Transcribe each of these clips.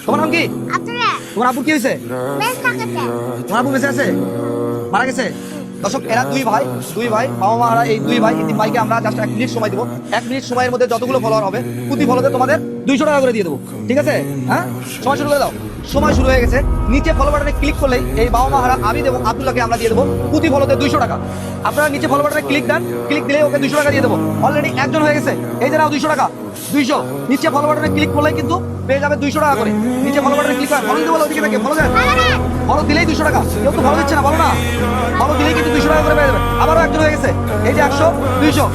তোমার নাম কি? তোমার আব্বু কি হয়েছে? তোমার আব্বু বেঁচে আছে, মারা গেছে? দর্শক, এরা দুই ভাই বাবা মারা, এই দুই ভাই এই তিন ভাইকে আমরা জাস্ট 1 মিনিট সময় দেবো। 1 মিনিট সময়ের মধ্যে যতগুলো ফলোয়ার হবে প্রতি ফলোতে তোমাদের 200 টাকা করে দিয়ে দেবো, ঠিক আছে? হ্যাঁ, সময় শুরু করে দাও। সময় শুরু হয়ে গেছে। নিচে ফলো বাটনে ক্লিক করলেই এই বাবা মাহারা আবিদ এবং আব্দুল্লাহকে আমরা দিয়ে দেবো প্রতি ফলোতে 200 টাকা। আপনারা নিচে ফলো বাটনে ক্লিক দেন, ক্লিক দিলে ওকে 200 টাকা দিয়ে দেবো। অলরেডি একজন হয়ে গেছে, এই যে নাও 200 টাকা। 200 নিচে ফলো বাটনে ক্লিক করলেই কিন্তু পেয়ে যাবে 200 টাকা করে। নিচে ফলো বাটনে ক্লিক করে ফলো দিতে বলো, ওদিকে থেকে ফলো দেন, ফলো দিলেই 200 টাকা। কেউ তো ফলো দিচ্ছে না, বলো না, ফলো দিলেই কিন্তু 200 টাকা করে পেয়ে যাবে। আবারও একজন হয়ে গেছে, এই যে 100, 200,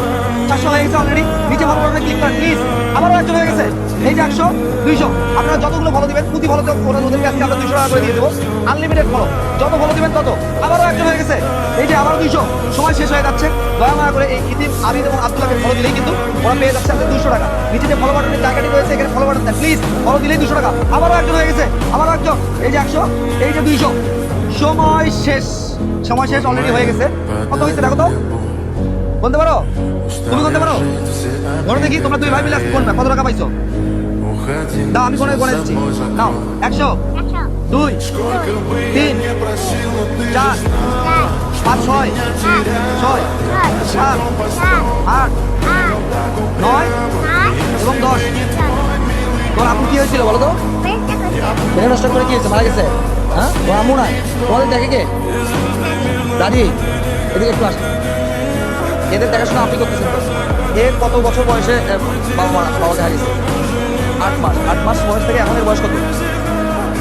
400 হয়ে গেছে অলরেডি। নিচে ফলো বাটনে ক্লিক করেন প্লিজ। আবারও একজন হয়ে গেছে, এই যে 100, 200। আপনারা যতগুলো ফলো দিবেন প্রতি ফলোতে ওদেরকে আজকে আমরা 200 টাকা করে দিয়ে দেবো। আনলিমিটেড ফলো, যত ফলো দিবেন তত। আবারও একজন হয়ে গেছে, এই যে আবারও 200। সময় শেষ হয়ে যাচ্ছে, দয়া মায়া করে এই ইতিম, আবিদ এবং আব্দুল্লাহকে ফলো দিলেই কিন্তু ওরা পেয়ে যাচ্ছে আপনাদের 200 টাকা। নিচে যে ফলো বাটনের জায়গাটি রয়েছে এখানে ফলো বাটন দেন প্লিজ, ফলো দিলেই 200 টাকা। আবারও একজন হয়ে গেছে, আবারও একজন, এই যে 100, এই যে 200। সময় শেষ, সময় শেষ অলরেডি হয়ে গেছে। কত হয়েছে দেখো তো, বলতে পারো? তুমি বলতে পারো? ধরো দেখি, তোমরা দুই ভাই মিলে আজকে কোনটা কত টাকা পাইছো? দাও, আমি গনে দিচ্ছি। নাও, 100, 2, 3, 4, 5, 6, 7, 8, 9 এবং 10। তোমার আপু কি হয়েছিল বলো তো? ব্রেন নষ্ট করে কি হয়েছে, মারা গেছে? হ্যাঁ, তোমার আম্মু নাই, তোমাদের দেখে কে? দাদি, এদিকে একটু আসো। এদের দেখাশোনা আপনি করতেছেন তো? এর কত বছর বয়সে বাবাকে হারিয়েছে? 8 মাস বয়স থেকে এখন এর বয়স কত?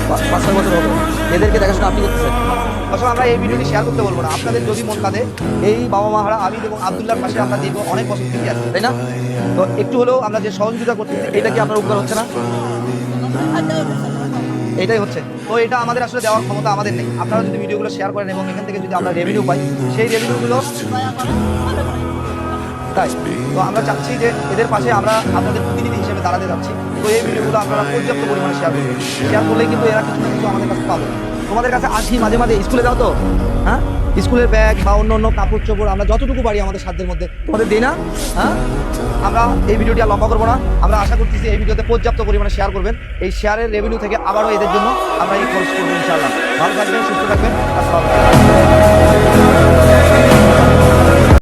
5-6 বছর হবে। এদেরকে দেখাশোনা আপনি করতেছেন। আসলে আমরা এই ভিডিওটি শেয়ার করতে বলবো না। আপনাদের যদি মন কাঁদে, এই বাবা মাহারা আবিদ এবং আব্দুল্লাহর পাশে আমরা দীর্ঘ অনেক বছর থেকে আছি, তাই না? তো একটু হলেও আমরা যে সহযোগিতা করতেছি, এটা কি আপনার উপকার হচ্ছে না? এটাই হচ্ছে। তো এটা আমাদের আসলে দেওয়ার ক্ষমতা আমাদের নেই। আপনারা যদি ভিডিওগুলো শেয়ার করেন এবং এখান থেকে যদি আমরা রেভিনিউ পাই, সেই রেভিনিউগুলো তাই। তো আমরা চাচ্ছি যে এদের পাশে আমরা আপনাদের প্রতিনিধি হিসেবে দাঁড়াতে যাচ্ছি। তো এই ভিডিওগুলো আপনারা পর্যাপ্ত পরিমাণে শেয়ার করবেন। শেয়ার করলেই কিন্তু এরা কিছু না কিছু আমাদের কাছে পাবে। তোমাদের কাছে আসি মাঝে মাঝে, স্কুলে যাও তো, হ্যাঁ, স্কুলের ব্যাগ বা অন্য অন্য কাপড় চোপড় আমরা যতটুকু পারি আমাদের সাধ্যের মধ্যে তোমাদের দিই না? হ্যাঁ, আমরা এই ভিডিওটি আর লম্বা করবো না। আমরা আশা করতেছি এই ভিডিওতে পর্যাপ্ত পরিমাণে শেয়ার করবেন। এই শেয়ারের রেভিনিউ থেকে আবারও এদের জন্য আমরা এই খরচ করবো ইনশাআল্লাহ। ভালো থাকবেন, সুস্থ থাকবেন। আসসালামু আলাইকুম।